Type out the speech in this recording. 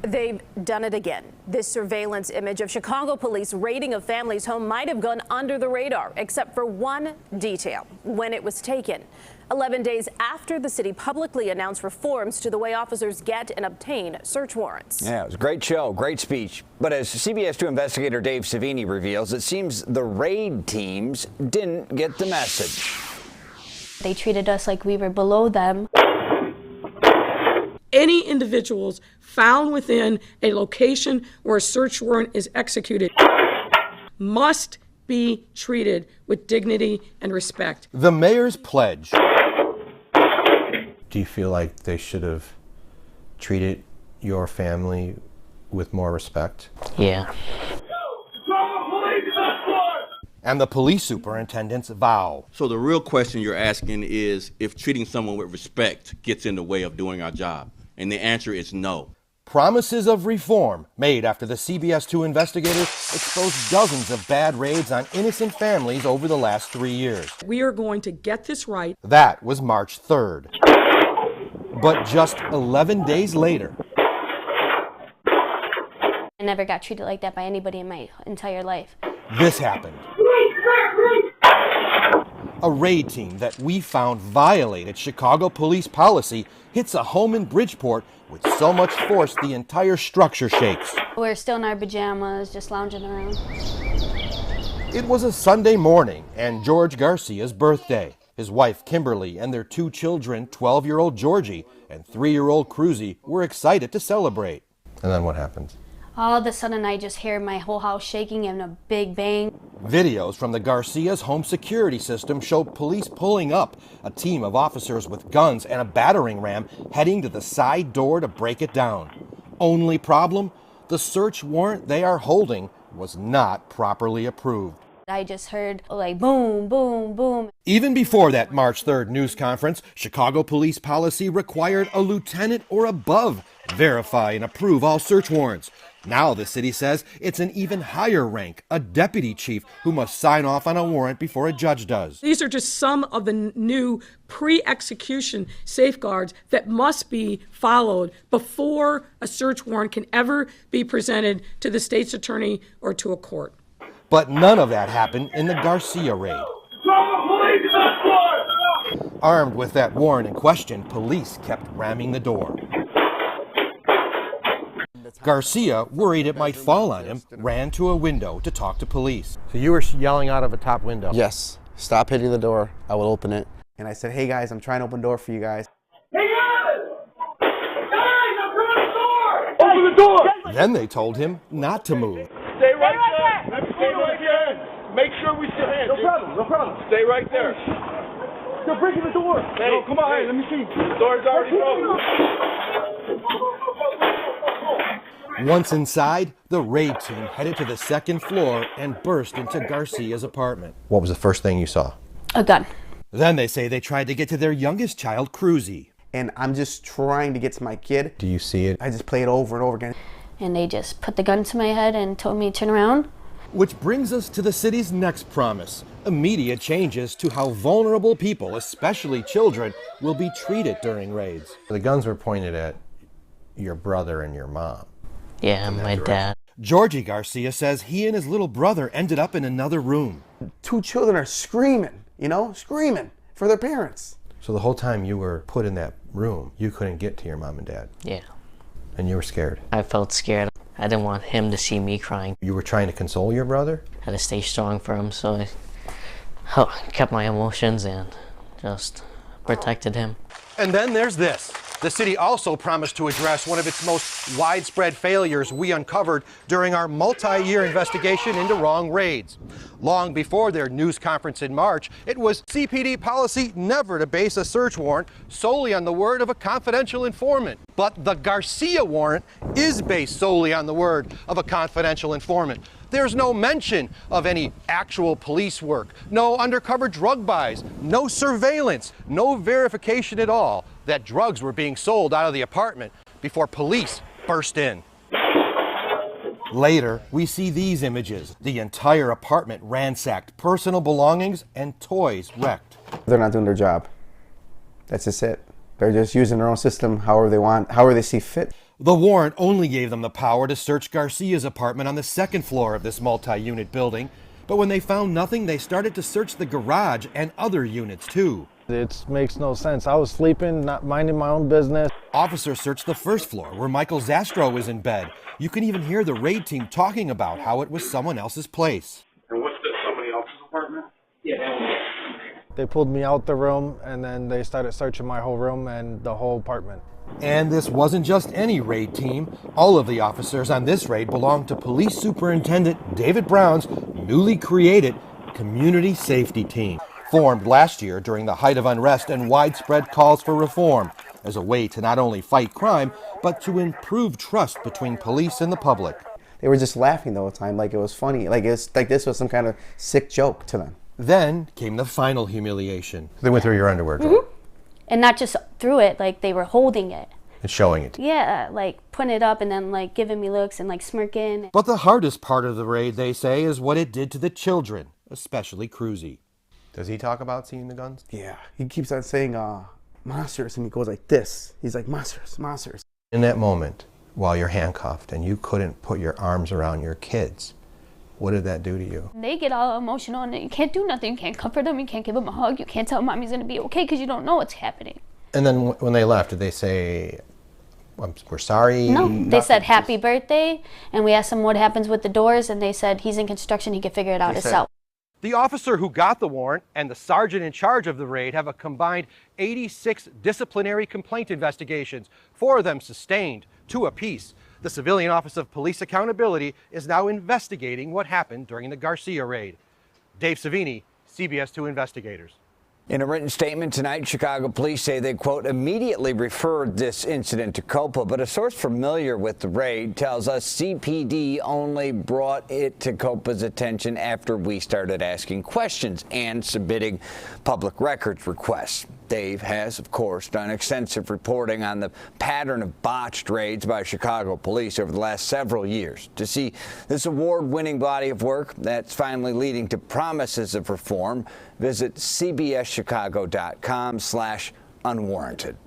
They've done it again. This surveillance image of Chicago police raiding a family's home might have gone under the radar, except for one detail: when it was taken. 11 days after the city publicly announced reforms to the way officers get and obtain search warrants. Yeah, it was a great show, great speech. But as CBS 2 investigator Dave Savini reveals, it seems the raid teams didn't get the message. They treated us like we were below them. Any individuals found within a location where a search warrant is executed must be treated with dignity and respect. The mayor's pledge. Do you feel like they should have treated your family with more respect? Yeah. And the police superintendent's vow. So the real question you're asking is if treating someone with respect gets in the way of doing our job. And the answer is no. Promises of reform made after the CBS 2 investigators exposed dozens of bad raids on innocent families over the last 3 years. We are going to get this right. That was March 3rd. But just 11 days later, I never got treated like that by anybody in my entire life. this happened. A raid team that we found violated Chicago police policy hits a home in Bridgeport with so much force the entire structure shakes. We're still in our pajamas, just lounging around. It was a Sunday morning and George Garcia's birthday. His wife Kimberly and their 2 children, 12-year-old Georgie and 3-year-old Cruzy, were excited to celebrate. And then what happened? All of a sudden, I just hear my whole house shaking and a big bang. Videos from the Garcia's home security system showed police pulling up, a team of officers with guns and a battering ram heading to the side door to break it down. Only problem? The search warrant they are holding was not properly approved. I just heard like boom, boom, boom. Even before that March 3rd news conference, Chicago police policy required a lieutenant or above verify and approve all search warrants. Now the city says it's an even higher rank, a deputy chief, who must sign off on a warrant before a judge does. These are just some of the new pre-execution safeguards that must be followed before a search warrant can ever be presented to the state's attorney or to a court. But none of that happened in the Garcia raid. Armed with that warrant in question, police kept ramming the door. Garcia, worried it might fall on him, ran to a window to talk to police. So you were yelling out of a top window? Yes. Stop hitting the door. I will open it. And I said, hey guys, I'm trying to open the door for you guys. Hey guys! Guys, I'm coming to the door! Open the door! Then they told him not to move. Stay right there! Let me stay right there! Make sure we still hands. No problem. Stay right there. They're breaking the door. Hey, no, come on, hey, let me see. The door's already broken. Once inside, the raid team headed to the 2nd floor and burst into Garcia's apartment. What was the first thing you saw? A gun. Then they say they tried to get to their youngest child, Cruzy. And I'm just trying to get to my kid. Do you see it? I just play it over and over again. And they just put the gun to my head and told me to turn around. Which brings us to the city's next promise: immediate changes to how vulnerable people, especially children, will be treated during raids. The guns were pointed at your brother and your mom. Yeah, my dad. Georgie Garcia says he and his little brother ended up in another room. 2 children are screaming, screaming for their parents. So the whole time you were put in that room, you couldn't get to your mom and dad? Yeah. And you were scared? I felt scared. I didn't want him to see me crying. You were trying to console your brother? I had to stay strong for him, so I kept my emotions and just protected him. And then there's this. The city also promised to address one of its most widespread failures we uncovered during our multi-year investigation into wrong raids. Long before their news conference in March, it was CPD policy never to base a search warrant solely on the word of a confidential informant. But the Garcia warrant is based solely on the word of a confidential informant. There's no mention of any actual police work, no undercover drug buys, no surveillance, no verification at all that drugs were being sold out of the apartment before police burst in. Later, we see these images. The entire apartment ransacked, personal belongings and toys wrecked. They're not doing their job. That's just it. They're just using their own system however they want, however they see fit. The warrant only gave them the power to search Garcia's apartment on the second floor of this multi-unit building. But when they found nothing, they started to search the garage and other units too. It makes no sense. I was sleeping, not minding my own business. Officers searched the first floor where Michael Zastro was in bed. You can even hear the raid team talking about how it was someone else's place. And what's this, somebody else's apartment? Yeah. They pulled me out the room and then they started searching my whole room and the whole apartment. And this wasn't just any raid team. All of the officers on this raid belonged to Police Superintendent David Brown's newly created Community Safety Team, formed last year during the height of unrest and widespread calls for reform, as a way to not only fight crime, but to improve trust between police and the public. They were just laughing the whole time, like it was funny, like this was some kind of sick joke to them. Then came the final humiliation. They went through your underwear drawer. And not just through it, like they were holding it. And showing it. Yeah, like putting it up and then like giving me looks and like smirking. But the hardest part of the raid, they say, is what it did to the children, especially Cruzy. Does he talk about seeing the guns? Yeah, he keeps on saying monsters, and he goes like this. He's like, monsters, monsters. In that moment, while you're handcuffed and you couldn't put your arms around your kids, what did that do to you? They get all emotional and you can't do nothing. You can't comfort them, you can't give them a hug, you can't tell mommy's gonna be okay because you don't know what's happening. And then when they left, did they say, we're sorry? No, they said happy birthday, and we asked them what happens with the doors, and they said he's in construction, he can figure it out himself. The officer who got the warrant and the sergeant in charge of the raid have a combined 86 disciplinary complaint investigations, 4 of them sustained, 2 apiece. The Civilian Office of Police Accountability is now investigating what happened during the Garcia raid. Dave Savini, CBS 2 Investigators. In a written statement tonight, Chicago police say they, quote, immediately referred this incident to COPA, but a source familiar with the raid tells us CPD only brought it to COPA's attention after we started asking questions and submitting public records requests. Dave has, of course, done extensive reporting on the pattern of botched raids by Chicago police over the last several years. To see this award-winning body of work that's finally leading to promises of reform, visit cbschicago.com/unwarranted.